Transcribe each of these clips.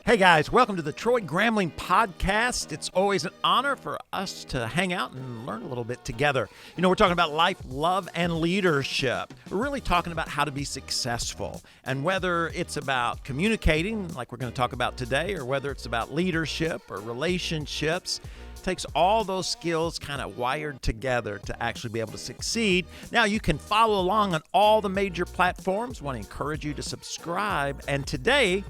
Hey guys, welcome to the Troy Gramling podcast. It's always an honor for us to hang out and learn a little bit together. You know, we're talking about life, love, and leadership. We're really talking about how to be successful, and whether it's about communicating, like we're going to talk about today, or whether it's about leadership or relationships. It takes all those skills kind of wired together to actually be able to succeed. Now, you can follow along on all the major platforms. I want to encourage you to subscribe. And today,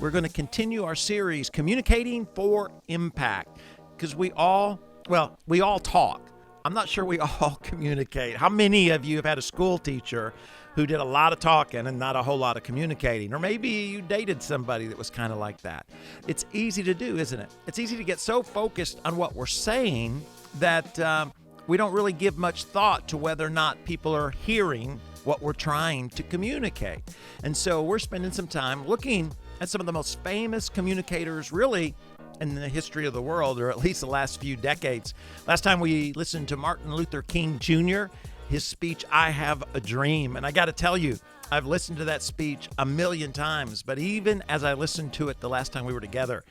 we're going to continue our series, Communicating for Impact, because we all talk. I'm not sure we all communicate. How many of you have had a school teacher who did a lot of talking and not a whole lot of communicating? Or maybe you dated somebody that was kind of like that. It's easy to do, isn't it? It's easy to get so focused on what we're saying that we don't really give much thought to whether or not people are hearing what we're trying to communicate. And so we're spending some time looking at some of the most famous communicators really in the history of the world, or at least the last few decades. Last time we listened to Martin Luther King Jr., his speech, I Have a Dream. And I got to tell you, I've listened to that speech a million times, but even as I listened to it the last time we were together,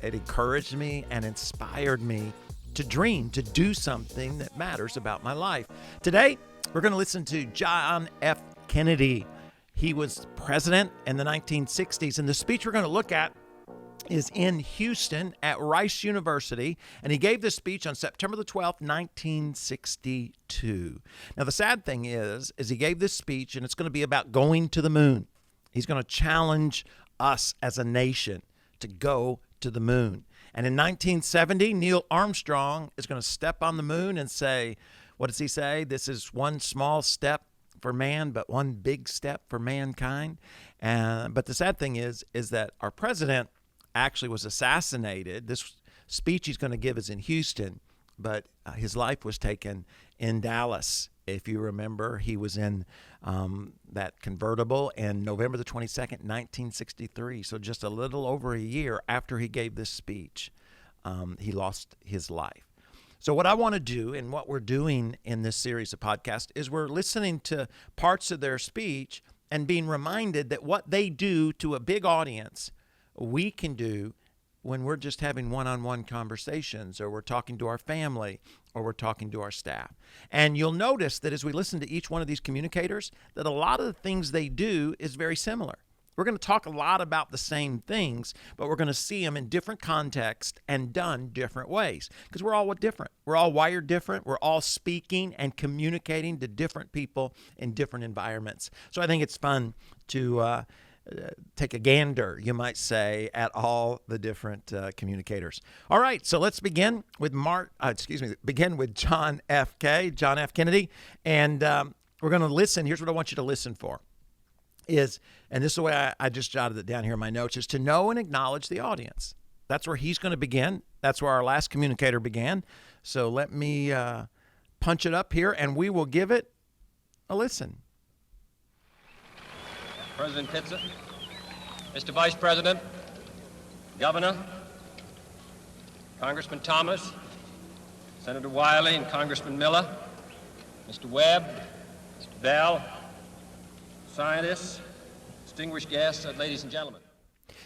it encouraged me and inspired me to dream, to do something that matters about my life. Today, we're going to listen to John F. Kennedy. He was president in the 1960s, and the speech we're going to look at is in Houston at Rice University, and he gave this speech on September the 12th, 1962. Now, the sad thing is he gave this speech, and it's going to be about going to the moon. He's going to challenge us as a nation to go to the moon. And in 1970, Neil Armstrong is going to step on the moon and say, what does he say? This is one small step for man, but one big step for mankind. But the sad thing is that our president actually was assassinated. This speech he's going to give is in Houston, but his life was taken in Dallas. If you remember, he was in that convertible in November the 22nd, 1963. So just a little over a year after he gave this speech, he lost his life. So what I want to do, and what we're doing in this series of podcasts, is we're listening to parts of their speech and being reminded that what they do to a big audience, we can do when we're just having one-on-one conversations, or we're talking to our family, or we're talking to our staff. And you'll notice that as we listen to each one of these communicators, that a lot of the things they do is very similar. We're going to talk a lot about the same things, but we're going to see them in different contexts and done different ways, because we're all different. We're all wired different. We're all speaking and communicating to different people in different environments. So I think it's fun to take a gander, you might say, at all the different communicators. All right, so let's begin with John F. Kennedy, and we're going to listen. Here's what I want you to listen for. And this is the way I just jotted it down here in my notes, is to know and acknowledge the audience. That's where he's going to begin. That's where our last communicator began. So let me punch it up here, and we will give it a listen. President Pitzer, Mr. Vice President, Governor, Congressman Thomas, Senator Wiley and Congressman Miller, Mr. Webb, Mr. Bell, scientists, distinguished guests, ladies and gentlemen.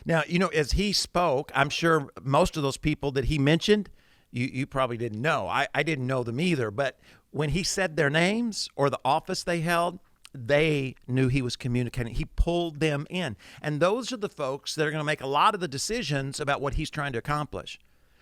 Now, you know, as he spoke, I'm sure most of those people that he mentioned, you probably didn't know. I didn't know them either. But when he said their names or the office they held, they knew he was communicating. He pulled them in. And those are the folks that are going to make a lot of the decisions about what he's trying to accomplish.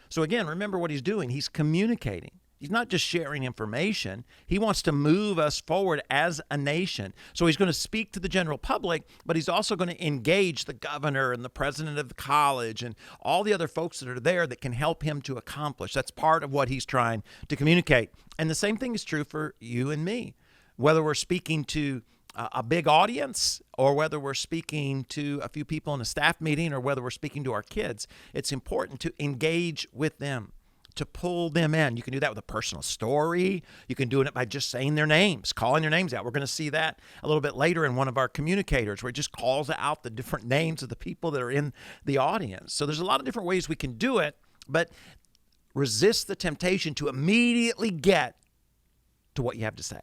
So again, remember what he's doing. He's communicating. He's not just sharing information. He wants to move us forward as a nation. So he's going to speak to the general public, but he's also going to engage the governor and the president of the college and all the other folks that are there that can help him to accomplish. That's part of what he's trying to communicate. And the same thing is true for you and me. Whether we're speaking to a big audience, or whether we're speaking to a few people in a staff meeting, or whether we're speaking to our kids, it's important to engage with them, to pull them in. You can do that with a personal story. You can do it by just saying their names, calling their names out. We're going to see that a little bit later in one of our communicators, where it just calls out the different names of the people that are in the audience. So there's a lot of different ways we can do it, but resist the temptation to immediately get to what you have to say.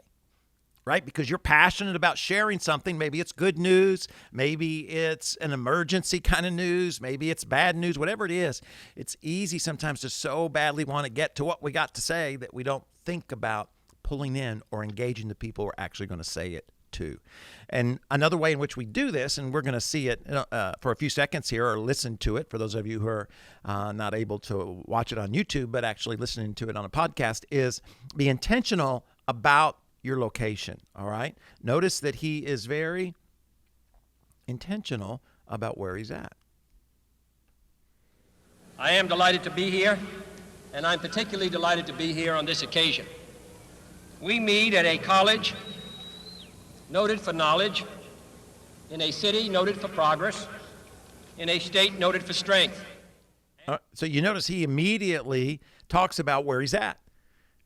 right? Because you're passionate about sharing something. Maybe it's good news. Maybe it's an emergency kind of news. Maybe it's bad news, whatever it is. It's easy sometimes to so badly want to get to what we got to say that we don't think about pulling in or engaging the people we're actually going to say it to. And another way in which we do this, and we're going to see it for a few seconds here or listen to it for those of you who are not able to watch it on YouTube, but actually listening to it on a podcast, is be intentional about your location, all right? Notice that he is very intentional about where he's at. I am delighted to be here, and I'm particularly delighted to be here on this occasion. We meet at a college noted for knowledge, in a city noted for progress, in a state noted for strength. So you notice he immediately talks about where he's at.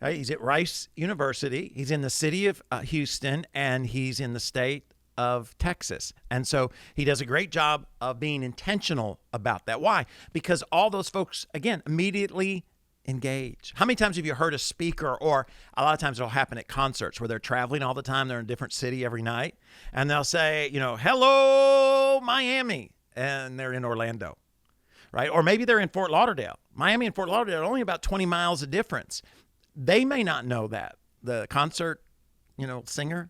He's at Rice University. He's in the city of Houston, and he's in the state of Texas. And so he does a great job of being intentional about that. Why? Because all those folks, again, immediately engage. How many times have you heard a speaker, or a lot of times it'll happen at concerts where they're traveling all the time, they're in a different city every night, and they'll say, hello, Miami, and they're in Orlando, right? Or maybe they're in Fort Lauderdale. Miami and Fort Lauderdale are only about 20 miles of difference. They may not know that. The concert, singer,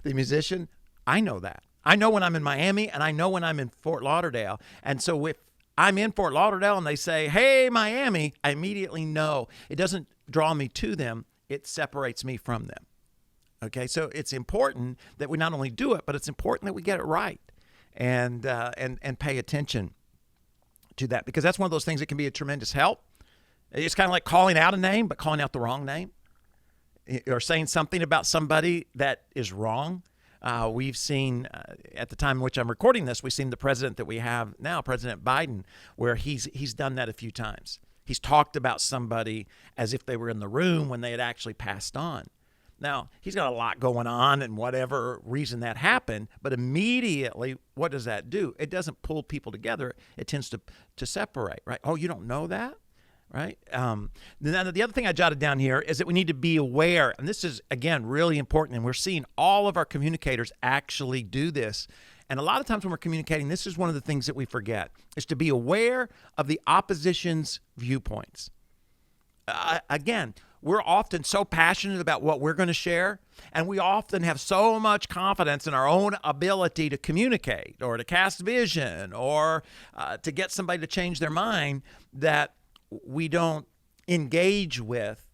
the musician, I know that. I know when I'm in Miami, and I know when I'm in Fort Lauderdale. And so if I'm in Fort Lauderdale and they say, hey, Miami, I immediately know. It doesn't draw me to them. It separates me from them. Okay, so it's important that we not only do it, but it's important that we get it right and pay attention to that, because that's one of those things that can be a tremendous help. It's kind of like calling out a name, but calling out the wrong name, or saying something about somebody that is wrong. We've seen, at the time in which I'm recording this, we've seen the president that we have now, President Biden, where he's done that a few times. He's talked about somebody as if they were in the room when they had actually passed on. Now, he's got a lot going on, and whatever reason that happened, but immediately, what does that do? It doesn't pull people together. It tends to separate, right? Oh, you don't know that? Right? The other thing I jotted down here is that we need to be aware, and this is, again, really important, and we're seeing all of our communicators actually do this. And a lot of times when we're communicating, this is one of the things that we forget, is to be aware of the opposition's viewpoints. Again, we're often so passionate about what we're going to share, and we often have so much confidence in our own ability to communicate or to cast vision or to get somebody to change their mind that we don't engage with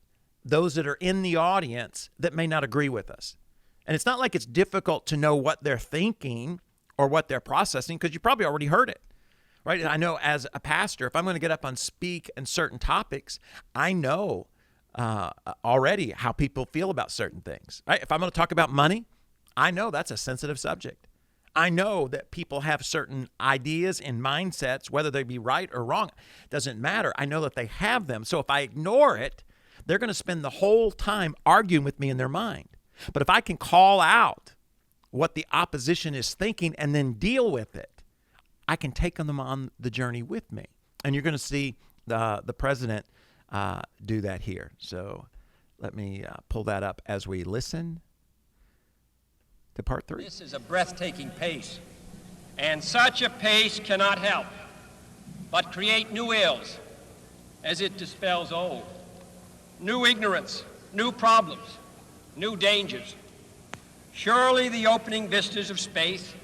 those that are in the audience that may not agree with us. And it's not like it's difficult to know what they're thinking or what they're processing, because you probably already heard it, right? I know as a pastor, if I'm going to get up and speak on certain topics, I know already how people feel about certain things, right? If I'm going to talk about money, I know that's a sensitive subject. I know that people have certain ideas and mindsets, whether they be right or wrong, doesn't matter. I know that they have them. So if I ignore it, they're going to spend the whole time arguing with me in their mind. But if I can call out what the opposition is thinking and then deal with it, I can take them on the journey with me. And you're going to see the president do that here. So let me pull that up as we listen to part 3. This is a breathtaking pace, and such a pace cannot help but create new ills as it dispels old. New ignorance, new problems, new dangers. Surely the opening vistas of space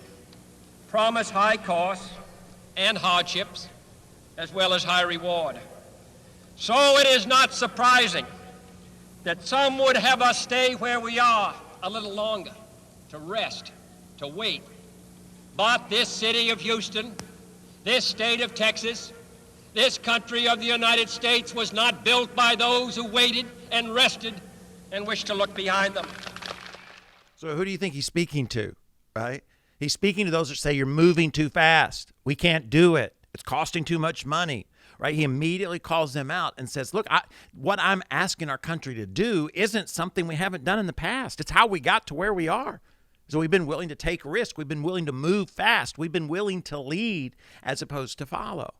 promise high costs and hardships, as well as high reward. So it is not surprising that some would have us stay where we are a little longer, to rest, to wait. But this city of Houston, this state of Texas, this country of the United States was not built by those who waited and rested and wished to look behind them. So who do you think he's speaking to, right? He's speaking to those that say you're moving too fast. We can't do it. It's costing too much money, right? He immediately calls them out and says, look, what I'm asking our country to do isn't something we haven't done in the past. It's how we got to where we are. So we've been willing to take risk. We've been willing to move fast. We've been willing to lead as opposed to follow.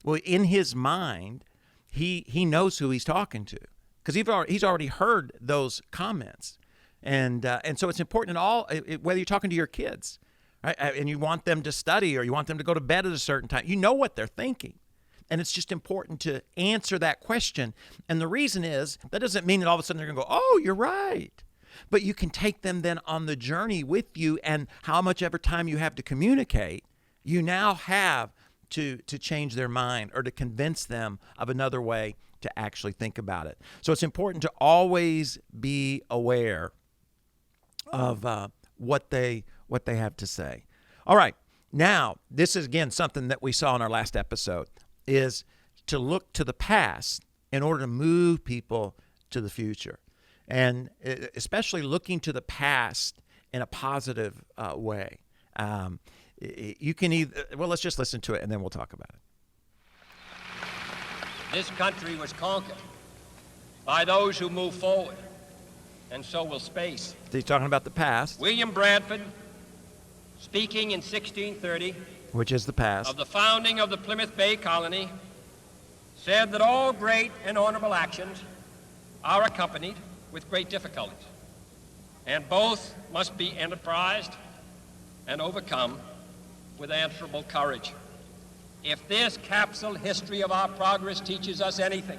Well, in his mind, he knows who he's talking to, because he's already heard those comments. And so it's important in all, whether you're talking to your kids, right, and you want them to study or you want them to go to bed at a certain time, you know what they're thinking. And it's just important to answer that question. And the reason is, that doesn't mean that all of a sudden they're going to go, oh, you're right. But you can take them then on the journey with you, and how much ever time you have to communicate, you now have to change their mind or to convince them of another way to actually think about it. So it's important to always be aware of what they have to say. All right. Now, this is, again, something that we saw in our last episode, is to look to the past in order to move people to the future. And especially looking to the past in a positive way. You can either, well, let's just listen to it and then we'll talk about it. This country was conquered by those who move forward, and so will space. He's talking about the past. William Bradford, speaking in 1630, which is the past, of the founding of the Plymouth Bay Colony, said that all great and honorable actions are accompanied with great difficulties, and both must be enterprised and overcome with answerable courage. If this capsule history of our progress teaches us anything,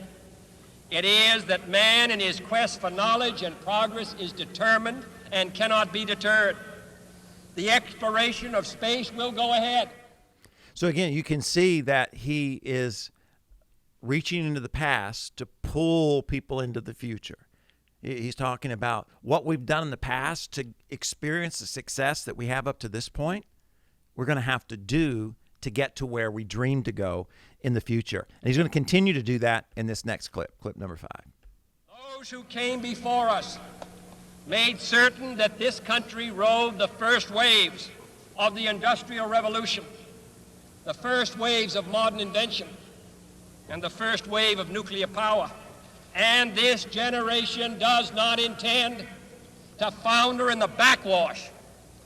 it is that man in his quest for knowledge and progress is determined and cannot be deterred. The exploration of space will go ahead. So again, you can see that he is reaching into the past to pull people into the future. He's talking about what we've done in the past to experience the success that we have up to this point. We're going to have to do to get to where we dream to go in the future. And he's going to continue to do that in this next clip number 5. Those who came before us made certain that this country rode the first waves of the Industrial Revolution, the first waves of modern invention, and the first wave of nuclear power. And this generation does not intend to founder in the backwash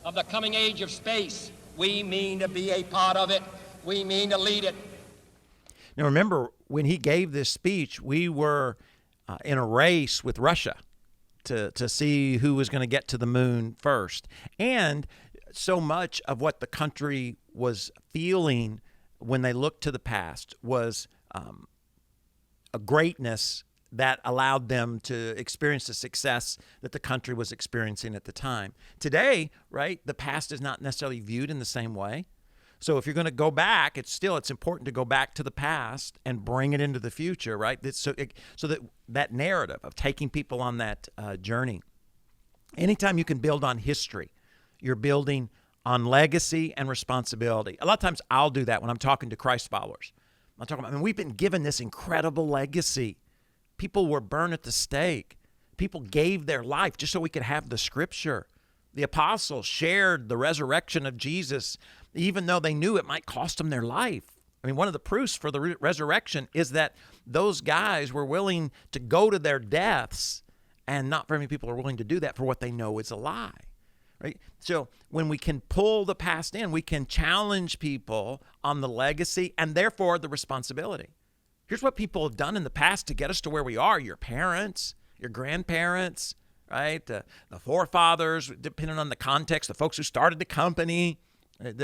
of the coming age of space. We mean to be a part of it. We mean to lead it. Now remember, when he gave this speech, we were in a race with Russia to see who was going to get to the moon first. And so much of what the country was feeling when they looked to the past was a greatness that allowed them to experience the success that the country was experiencing at the time. Today, right, the past is not necessarily viewed in the same way. So if you're going to go back, it's important to go back to the past and bring it into the future, right? So that narrative of taking people on that journey. Anytime you can build on history, you're building on legacy and responsibility. A lot of times I'll do that when I'm talking to Christ followers. I'm talking about, we've been given this incredible legacy. People were burned at the stake. People gave their life just so we could have the scripture. The apostles shared the resurrection of Jesus, even though they knew it might cost them their life. I mean, one of the proofs for the resurrection is that those guys were willing to go to their deaths, and not very many people are willing to do that for what they know is a lie. Right? So when we can pull the past in, we can challenge people on the legacy and therefore the responsibility. Here's what people have done in the past to get us to where we are. Your parents, your grandparents, right? The forefathers, depending on the context, the folks who started the company.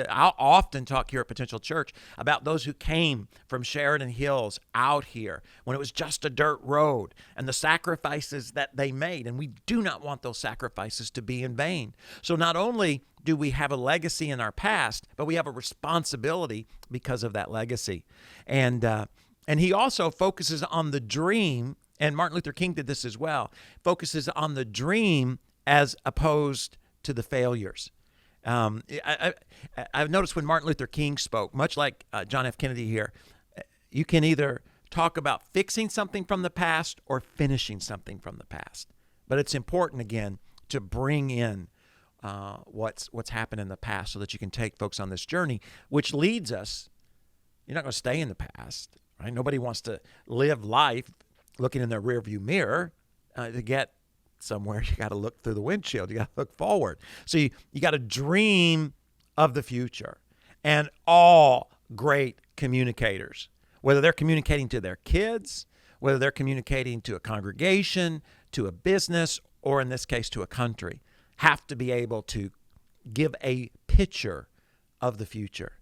I'll often talk here at Potential Church about those who came from Sheridan Hills out here when it was just a dirt road and the sacrifices that they made. And we do not want those sacrifices to be in vain. So not only do we have a legacy in our past, but we have a responsibility because of that legacy. And he also focuses on the dream, and Martin Luther King did this as well, focuses on the dream as opposed to the failures. I've noticed when Martin Luther King spoke, much like John F. Kennedy here, you can either talk about fixing something from the past or finishing something from the past. But it's important, again, to bring in what's happened in the past so that you can take folks on this journey, which leads us, you're not going to stay in the past. Right? Nobody wants to live life looking in their rearview mirror. To get somewhere, you got to look through the windshield. You got to look forward. So you got to dream of the future. And all great communicators, whether they're communicating to their kids, whether they're communicating to a congregation, to a business, or in this case to a country, have to be able to give a picture of the future.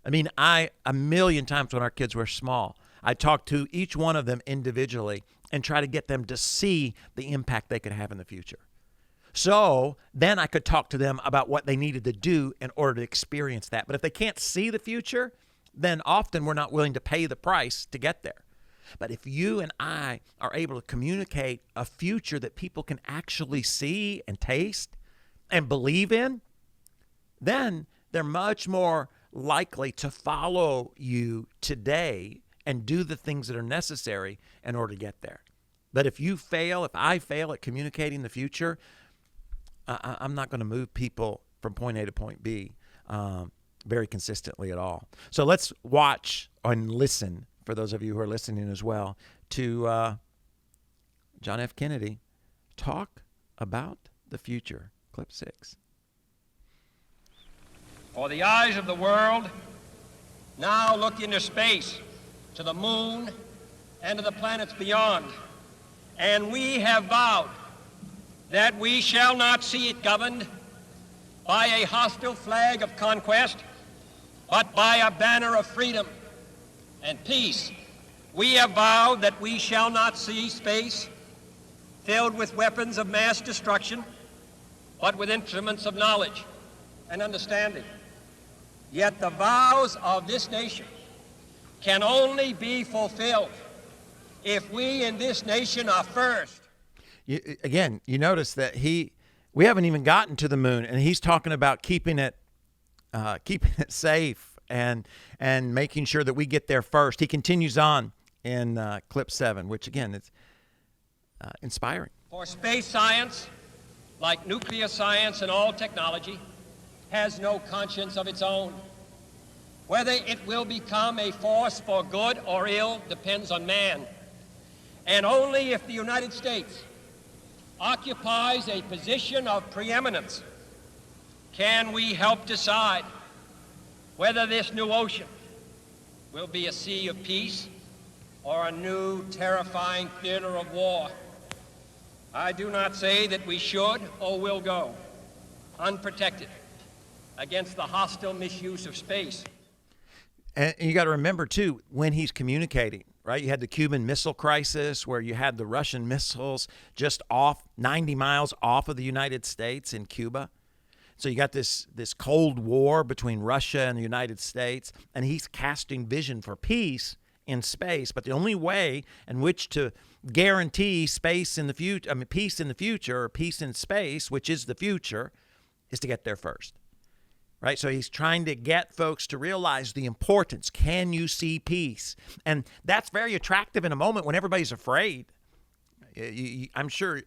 I mean, a million times when our kids were small, I talked to each one of them individually and try to get them to see the impact they could have in the future. So then I could talk to them about what they needed to do in order to experience that. But if they can't see the future, then often we're not willing to pay the price to get there. But if you and I are able to communicate a future that people can actually see and taste and believe in, then they're much more likely to follow you today and do the things that are necessary in order to get there. But if I fail at communicating the future, I'm not going to move people from point A to point B very consistently at all. So let's watch and listen, for those of you who are listening as well, to John F. Kennedy talk about the future. Clip 6. For the eyes of the world now look into space, to the moon and to the planets beyond. And we have vowed that we shall not see it governed by a hostile flag of conquest, but by a banner of freedom and peace. We have vowed that we shall not see space filled with weapons of mass destruction, but with instruments of knowledge and understanding. Yet the vows of this nation can only be fulfilled if we in this nation are first. You notice that we haven't even gotten to the moon, and he's talking about keeping it safe and making sure that we get there first. He continues on in clip 7, which again is inspiring. For space science, like nuclear science and all technology, has no conscience of its own. Whether it will become a force for good or ill depends on man. And only if the United States occupies a position of preeminence can we help decide whether this new ocean will be a sea of peace or a new terrifying theater of war. I do not say that we should or will go unprotected against the hostile misuse of space. And you got to remember, too, when he's communicating, right? You had the Cuban Missile Crisis where you had the Russian missiles just 90 miles off of the United States in Cuba. So you got this Cold War between Russia and the United States, and he's casting vision for peace in space. But the only way in which to guarantee peace in the future, or peace in space, which is the future, is to get there first. Right? So he's trying to get folks to realize the importance. Can you see peace? And that's very attractive in a moment when everybody's afraid. I'm sure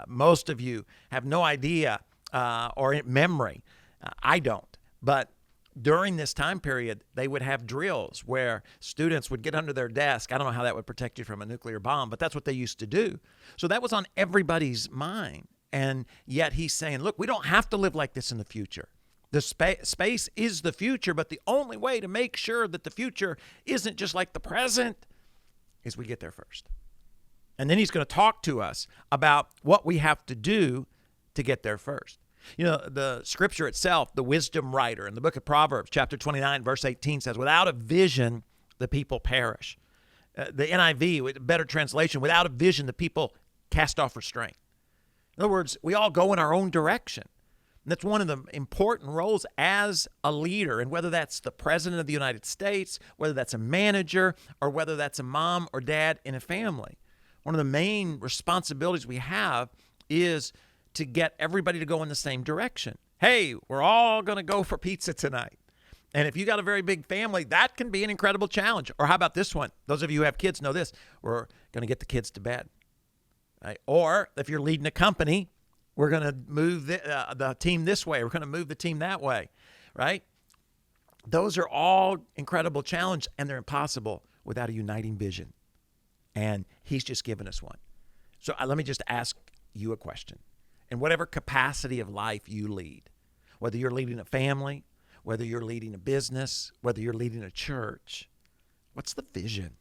most of you have no idea or memory. I don't. But during this time period, they would have drills where students would get under their desk. I don't know how that would protect you from a nuclear bomb, but that's what they used to do. So that was on everybody's mind. And yet he's saying, look, we don't have to live like this in the future. The space is the future, but the only way to make sure that the future isn't just like the present is we get there first. And then he's going to talk to us about what we have to do to get there first. You know, the scripture itself, the wisdom writer in the book of Proverbs, chapter 29, verse 18 says, without a vision, the people perish. The NIV, better translation, without a vision, the people cast off restraint. In other words, we all go in our own direction. And that's one of the important roles as a leader, and whether that's the president of the United States, whether that's a manager, or whether that's a mom or dad in a family. One of the main responsibilities we have is to get everybody to go in the same direction. Hey, we're all going to go for pizza tonight. And if you got a very big family, that can be an incredible challenge. Or how about this one? Those of you who have kids know this. We're going to get the kids to bed. Right? Or if you're leading a company, we're going to move the team this way. We're going to move the team that way, right? Those are all incredible challenges, and they're impossible without a uniting vision. And he's just given us one. So let me just ask you a question. In whatever capacity of life you lead, whether you're leading a family, whether you're leading a business, whether you're leading a church, what's the vision?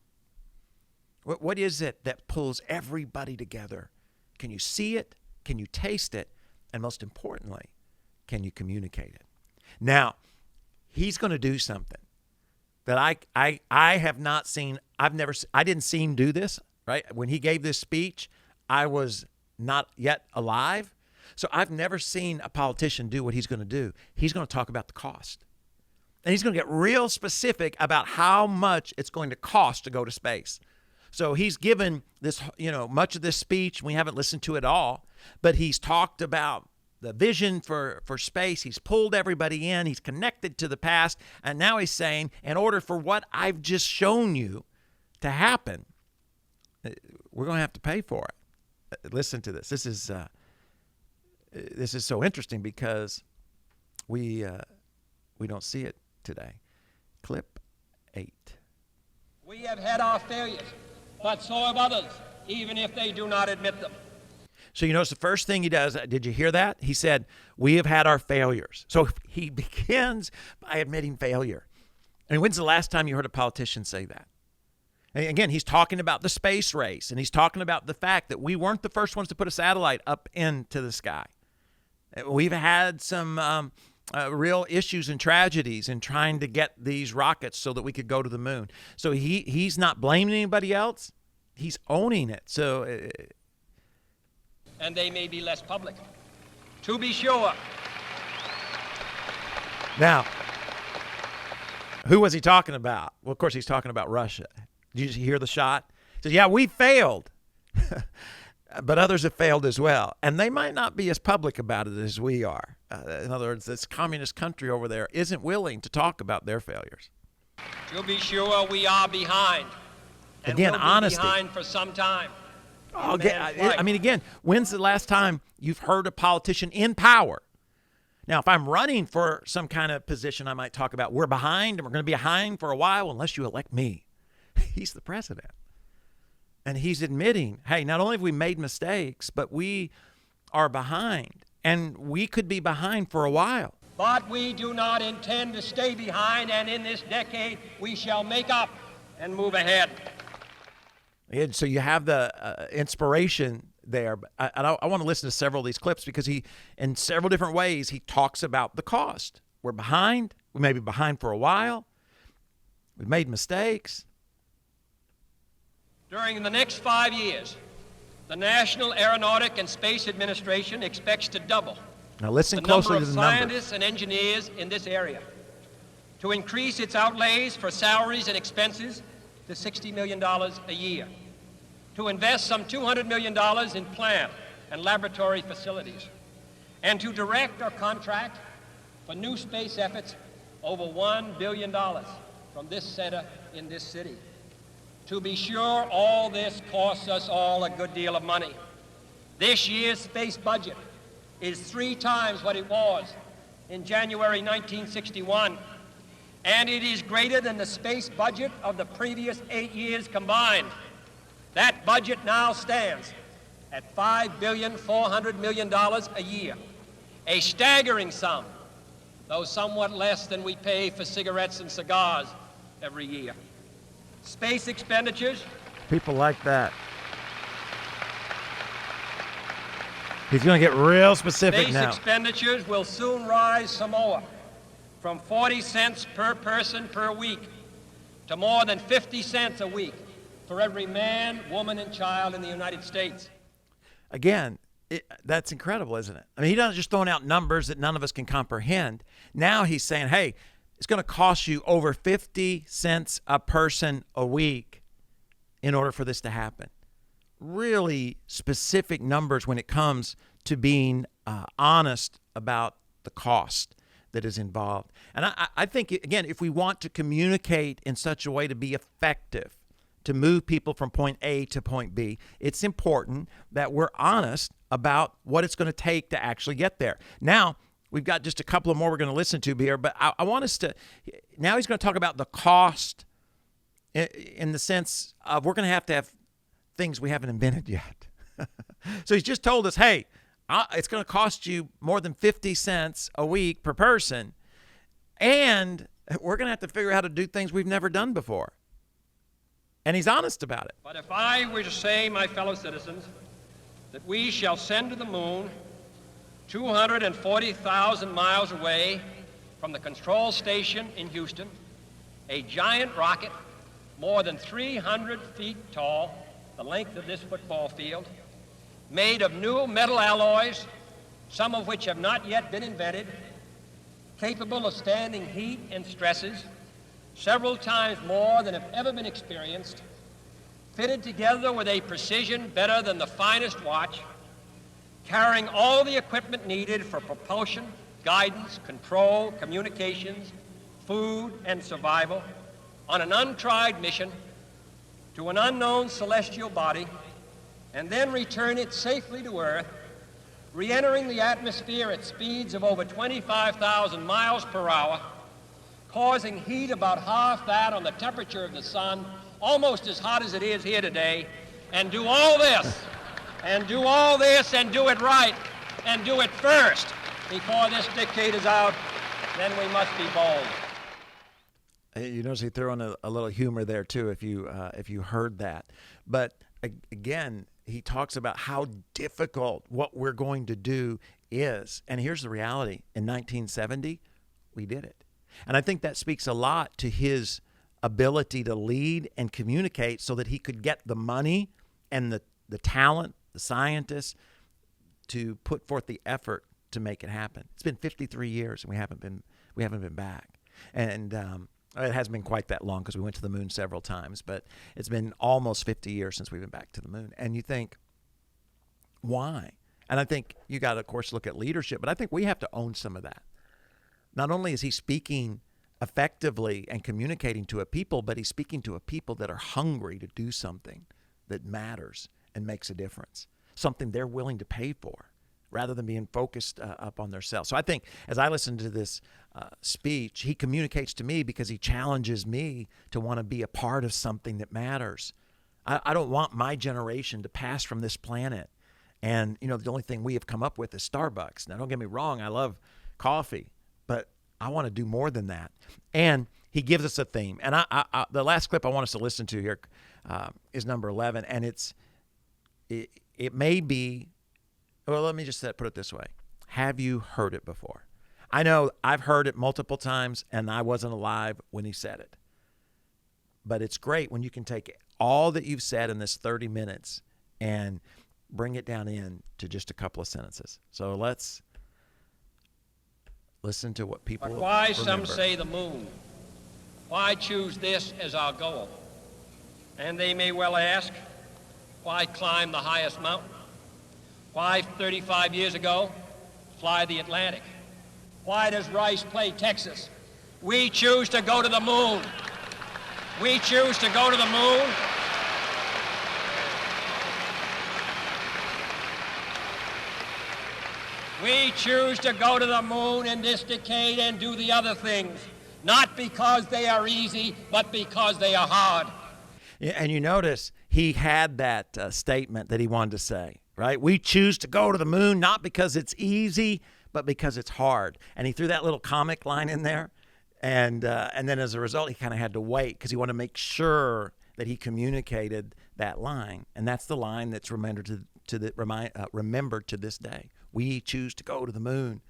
What is it that pulls everybody together? Can you see it? Can you taste it? And most importantly, can you communicate it? Now, he's going to do something that I have not seen. I didn't see him do this, right? When he gave this speech, I was not yet alive. So I've never seen a politician do what he's going to do. He's going to talk about the cost. And he's going to get real specific about how much it's going to cost to go to space. So he's given this, much of this speech. We haven't listened to it all, but he's talked about the vision for space. He's pulled everybody in. He's connected to the past. And now he's saying, in order for what I've just shown you to happen, we're going to have to pay for it. Listen to this. This is so interesting because we don't see it today. Clip 8. We have had our failures, but so have others, even if they do not admit them. So you notice the first thing he does, did you hear that? He said, we have had our failures. So he begins by admitting failure. And when's the last time you heard a politician say that? And again, he's talking about the space race, and he's talking about the fact that we weren't the first ones to put a satellite up into the sky. We've had some real issues and tragedies in trying to get these rockets so that we could go to the moon. So he's not blaming anybody else. He's owning it. So, and they may be less public. To be sure. Now, who was he talking about? Well, of course, he's talking about Russia. Did you hear the shot? He says, yeah, we failed. But others have failed as well. And they might not be as public about it as we are. In other words, this communist country over there isn't willing to talk about their failures. To be sure, we are behind. And again, we'll be honesty. behind for some time. Again, when's the last time you've heard a politician in power? Now, if I'm running for some kind of position, I might talk about we're behind and we're going to be behind for a while unless you elect me. He's the president. And he's admitting, hey, not only have we made mistakes, but we are behind. And we could be behind for a while. But we do not intend to stay behind, and in this decade, we shall make up and move ahead. And so you have the inspiration there. And I want to listen to several of these clips because he, in several different ways, he talks about the cost. We're behind. We may be behind for a while. We've made mistakes. During the next 5 years, the National Aeronautic and Space Administration expects to double Now listen the closely number to of the numbers. scientists and engineers in this area, to increase its outlays for salaries and expenses to $60 million a year, to invest some $200 million in plant and laboratory facilities, and to direct or contract for new space efforts over $1 billion from this center in this city. To be sure, all this costs us all a good deal of money. This year's space budget is 3 times what it was in January 1961, and it is greater than the space budget of the previous 8 years combined. That budget now stands at $5.4 billion a year, a staggering sum, though somewhat less than we pay for cigarettes and cigars every year. Space expenditures. People like that. He's going to get real specific Space now. expenditures will soon rise some more, from 40 cents per person per week to more than 50 cents a week for every man, woman, and child in the United States. Again, that's incredible, isn't it? I mean, he's not just throwing out numbers that none of us can comprehend. Now he's saying, hey, it's going to cost you over 50 cents a person a week in order for this to happen. Really specific numbers when it comes to being honest about the cost that is involved. And I think, again, if we want to communicate in such a way to be effective, to move people from point A to point B, it's important that we're honest about what it's going to take to actually get there. Now, we've got just a couple of more we're going to listen to here, but I want us to, now he's going to talk about the cost in the sense of we're going to have things we haven't invented yet. So he's just told us, hey, it's going to cost you more than 50 cents a week per person, and we're going to have to figure out how to do things we've never done before. And he's honest about it. But if I were to say, my fellow citizens, that we shall send to the moon 240,000 miles away from the control station in Houston, a giant rocket more than 300 feet tall, the length of this football field, made of new metal alloys, some of which have not yet been invented, capable of standing heat and stresses several times more than have ever been experienced, fitted together with a precision better than the finest watch, carrying all the equipment needed for propulsion, guidance, control, communications, food, and survival on an untried mission to an unknown celestial body, and then return it safely to Earth, re-entering the atmosphere at speeds of over 25,000 miles per hour, causing heat about half that on the temperature of the sun, almost as hot as it is here today, and do all this, and do it right, and do it first before this decade is out, then we must be bold. You notice he threw in a little humor there too, if you heard that. But again, he talks about how difficult what we're going to do is. And here's the reality. In 1970, we did it. And I think that speaks a lot to his ability to lead and communicate so that he could get the money and the talent, the scientists, to put forth the effort to make it happen. It's been 53 years and we haven't been back. And it hasn't been quite that long because we went to the moon several times, but it's been almost 50 years since we've been back to the moon. And you think, why? And I think you got to, of course, look at leadership, but I think we have to own some of that. Not only is he speaking effectively and communicating to a people, but he's speaking to a people that are hungry to do something that matters and makes a difference, something they're willing to pay for, rather than being focused up on themselves. So I think as I listen to this speech, he communicates to me because he challenges me to want to be a part of something that matters. I don't want my generation to pass from this planet. And, the only thing we have come up with is Starbucks. Now, don't get me wrong, I love coffee, but I want to do more than that. And he gives us a theme. And the last clip I want us to listen to here is number 11. And it may be, well, let me just put it this way. Have you heard it before? I know I've heard it multiple times, and I wasn't alive when he said it. But it's great when you can take all that you've said in this 30 minutes and bring it down to just a couple of sentences. So let's listen to what people But why remember. Some say the moon? Why choose this as our goal? And they may well ask, why climb the highest mountain? Why 35 years ago fly the Atlantic? Why does Rice play Texas? We choose to go to the moon. We choose to go to the moon. We choose to go to the moon in this decade and do the other things, not because they are easy, but because they are hard. Yeah, and you notice he had that statement that he wanted to say, right? We choose to go to the moon not because it's easy, but because it's hard. And he threw that little comic line in there. And then as a result, he kind of had to wait because he wanted to make sure that he communicated that line. And that's the line that's remembered to this day. We choose to go to the moon.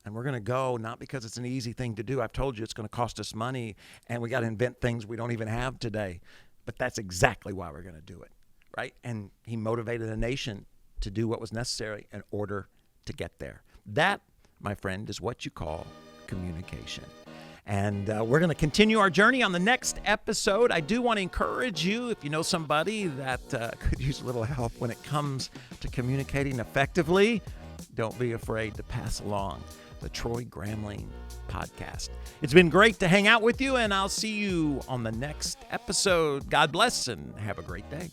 And we're going to go not because it's an easy thing to do. I've told you it's going to cost us money, and we got to invent things we don't even have today. But that's exactly why we're going to do it, right? And he motivated a nation to do what was necessary in order to get there. That, my friend, is what you call communication. And we're going to continue our journey on the next episode. I do want to encourage you, if you know somebody that could use a little help when it comes to communicating effectively, don't be afraid to pass along the Troy Gramling podcast. It's been great to hang out with you, and I'll see you on the next episode. God bless and have a great day.